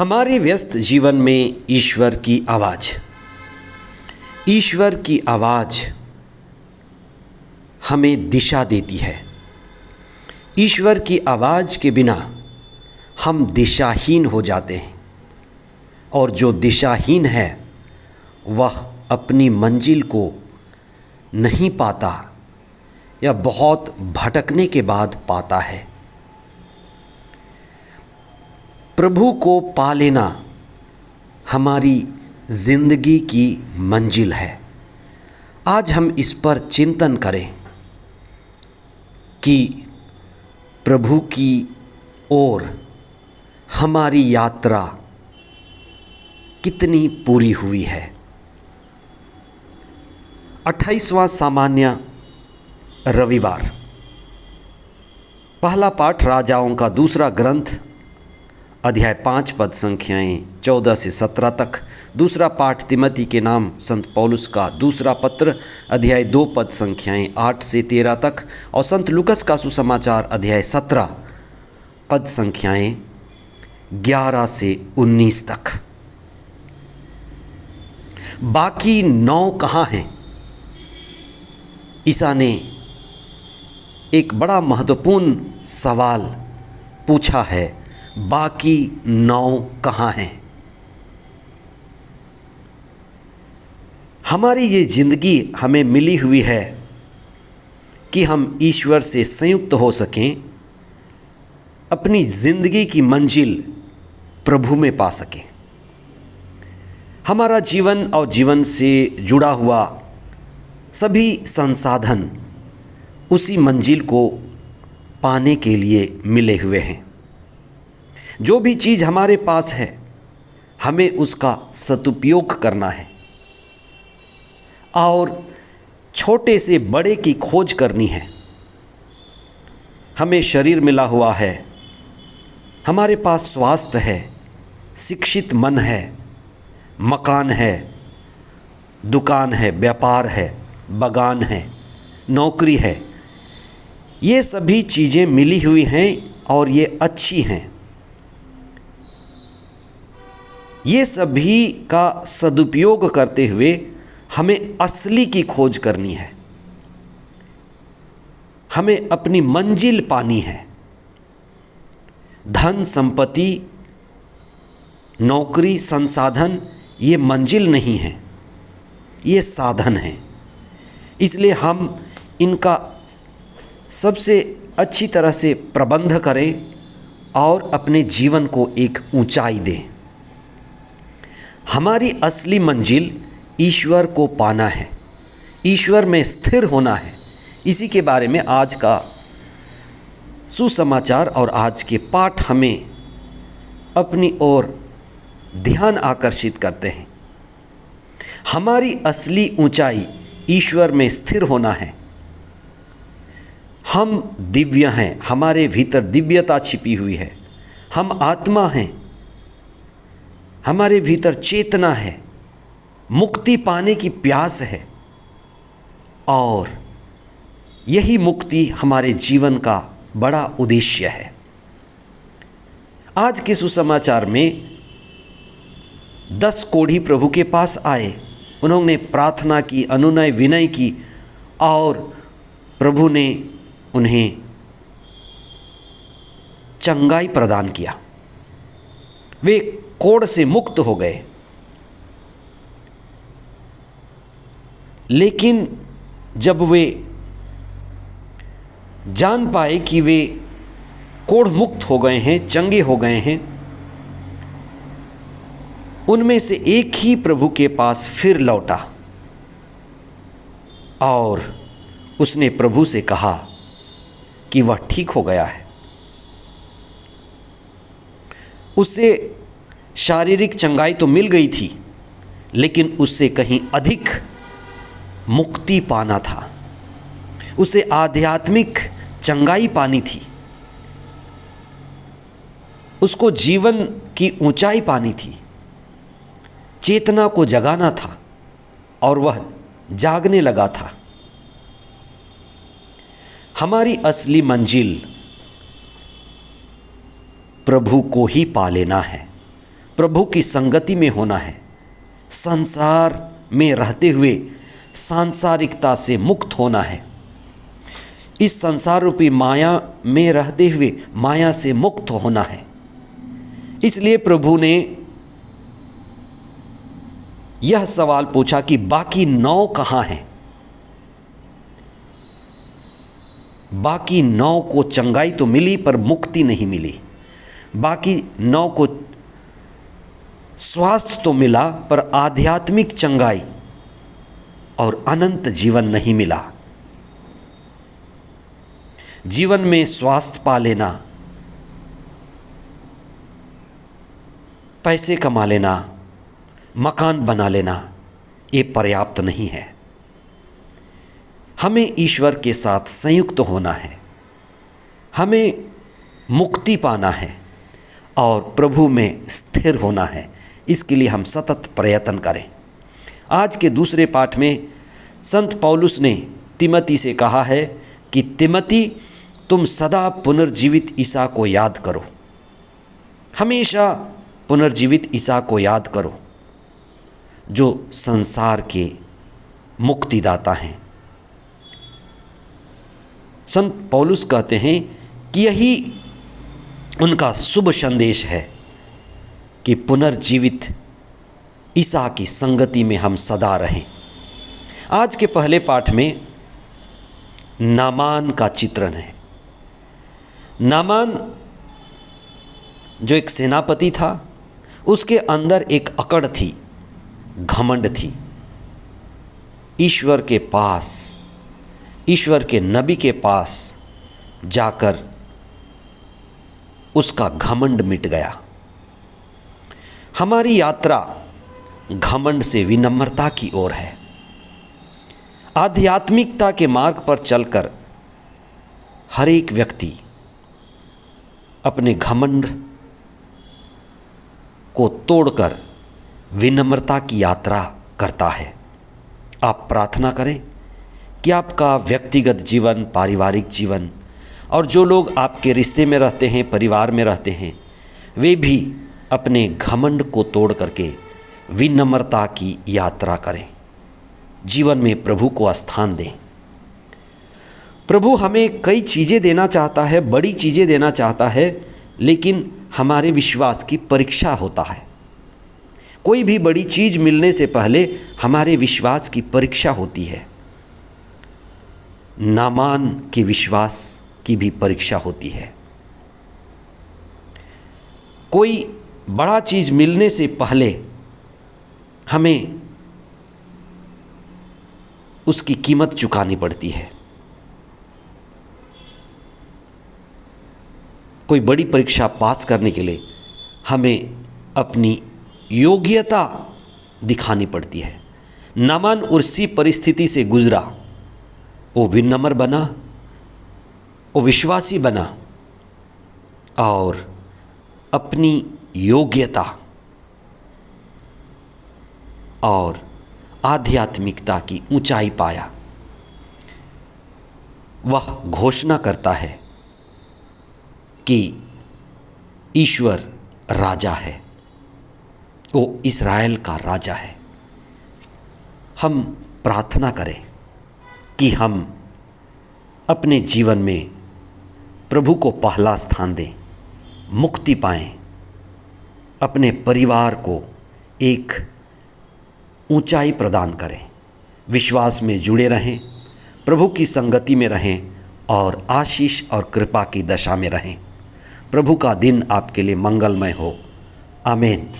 हमारे व्यस्त जीवन में ईश्वर की आवाज़ हमें दिशा देती है। ईश्वर की आवाज़ के बिना हम दिशाहीन हो जाते हैं और जो दिशाहीन है वह अपनी मंजिल को नहीं पाता या बहुत भटकने के बाद पाता है। प्रभु को पा लेना हमारी ज़िंदगी की मंजिल है। आज हम इस पर चिंतन करें कि प्रभु की ओर हमारी यात्रा कितनी पूरी हुई है। 28वां सामान्य रविवार। पहला पाठ राजाओं का दूसरा ग्रंथ अध्याय 5 पद संख्याएँ 14 से 17 तक। दूसरा पाठ तिमोथी के नाम संत पौलुस का दूसरा पत्र अध्याय 2 पद संख्याएँ 8 से 13 तक और संत लूकस का सुसमाचार अध्याय 17 पद संख्याएँ 11 से 19 तक। बाकी 9 कहाँ हैं? ईसा ने एक बड़ा महत्वपूर्ण सवाल पूछा है, बाकी 9 कहाँ हैं? हमारी ये ज़िंदगी हमें मिली हुई है कि हम ईश्वर से संयुक्त हो सकें, अपनी ज़िंदगी की मंजिल प्रभु में पा सकें। हमारा जीवन और जीवन से जुड़ा हुआ सभी संसाधन उसी मंजिल को पाने के लिए मिले हुए हैं। जो भी चीज़ हमारे पास है हमें उसका सदुपयोग करना है और छोटे से बड़े की खोज करनी है। हमें शरीर मिला हुआ है, हमारे पास स्वास्थ्य है, शिक्षित मन है, मकान है, दुकान है, व्यापार है, बागान है, नौकरी है। ये सभी चीज़ें मिली हुई हैं और ये अच्छी हैं। ये सभी का सदुपयोग करते हुए हमें असली की खोज करनी है। हमें अपनी मंजिल पानी है। धन संपत्ति, नौकरी, संसाधन ये मंजिल नहीं है, ये साधन है। इसलिए हम इनका सबसे अच्छी तरह से प्रबंध करें और अपने जीवन को एक ऊंचाई दें। हमारी असली मंजिल ईश्वर को पाना है, ईश्वर में स्थिर होना है। इसी के बारे में आज का सुसमाचार और आज के पाठ हमें अपनी ओर ध्यान आकर्षित करते हैं। हमारी असली ऊंचाई ईश्वर में स्थिर होना है। हम दिव्य हैं, हमारे भीतर दिव्यता छिपी हुई है। हम आत्मा हैं, हमारे भीतर चेतना है, मुक्ति पाने की प्यास है और यही मुक्ति हमारे जीवन का बड़ा उद्देश्य है। आज के सुसमाचार में 10 कोढ़ी प्रभु के पास आए। उन्होंने प्रार्थना की, अनुनय विनय की और प्रभु ने उन्हें चंगाई प्रदान किया। वे कोढ़ से मुक्त हो गए। लेकिन जब वे जान पाए कि वे कोढ़ मुक्त हो गए हैं, चंगे हो गए हैं, उनमें से एक ही प्रभु के पास फिर लौटा और उसने प्रभु से कहा कि वह ठीक हो गया है। उसे शारीरिक चंगाई तो मिल गई थी, लेकिन उससे कहीं अधिक मुक्ति पाना था। उसे आध्यात्मिक चंगाई पानी थी, उसको जीवन की ऊंचाई पानी थी, चेतना को जगाना था और वह जागने लगा था। हमारी असली मंजिल प्रभु को ही पा लेना है। प्रभु की संगति में होना है, संसार में रहते हुए सांसारिकता से मुक्त होना है, इस संसार रूपी माया में रहते हुए माया से मुक्त होना है। इसलिए प्रभु ने यह सवाल पूछा कि बाकी 9 कहाँ हैं। बाकी 9 को चंगाई तो मिली पर मुक्ति नहीं मिली। बाकी 9 को स्वास्थ्य तो मिला पर आध्यात्मिक चंगाई और अनंत जीवन नहीं मिला। जीवन में स्वास्थ्य पा लेना, पैसे कमा लेना, मकान बना लेना, ये पर्याप्त नहीं है। हमें ईश्वर के साथ संयुक्त होना है, हमें मुक्ति पाना है और प्रभु में स्थिर होना है। इसके लिए हम सतत प्रयत्न करें। आज के दूसरे पाठ में संत पौलुस ने तिमोथी से कहा है कि तिमोथी, तुम सदा पुनर्जीवित ईसा को याद करो। हमेशा पुनर्जीवित ईसा को याद करो जो संसार के मुक्तिदाता हैं। संत पौलुस कहते हैं कि यही उनका शुभ संदेश है कि पुनर्जीवित ईसा की संगति में हम सदा रहें। आज के पहले पाठ में नामान का चित्रण है। नामान जो एक सेनापति था, उसके अंदर एक अकड़ थी, घमंड थी। ईश्वर के पास, ईश्वर के नबी के पास जाकर उसका घमंड मिट गया। हमारी यात्रा घमंड से विनम्रता की ओर है। आध्यात्मिकता के मार्ग पर चलकर हर एक व्यक्ति अपने घमंड को तोड़कर विनम्रता की यात्रा करता है। आप प्रार्थना करें कि आपका व्यक्तिगत जीवन, पारिवारिक जीवन और जो लोग आपके रिश्ते में रहते हैं, परिवार में रहते हैं, वे भी अपने घमंड को तोड़ करके विनम्रता की यात्रा करें। जीवन में प्रभु को स्थान दें। प्रभु हमें कई चीज़ें देना चाहता है, बड़ी चीज़ें देना चाहता है, लेकिन हमारे विश्वास की परीक्षा होता है। कोई भी बड़ी चीज़ मिलने से पहले हमारे विश्वास की परीक्षा होती है। नामान के विश्वास की भी परीक्षा होती है। कोई बड़ा चीज़ मिलने से पहले हमें उसकी कीमत चुकानी पड़ती है। कोई बड़ी परीक्षा पास करने के लिए हमें अपनी योग्यता दिखानी पड़ती है। नामान उसी परिस्थिति से गुजरा, वो विनम्र बना, वो विश्वासी बना और अपनी योग्यता और आध्यात्मिकता की ऊंचाई पाया। वह घोषणा करता है कि ईश्वर राजा है, वो इस्राएल का राजा है। हम प्रार्थना करें कि हम अपने जीवन में प्रभु को पहला स्थान दें, मुक्ति पाएं, अपने परिवार को एक ऊंचाई प्रदान करें, विश्वास में जुड़े रहें, प्रभु की संगति में रहें और आशीष और कृपा की दशा में रहें। प्रभु का दिन आपके लिए मंगलमय हो। आमीन।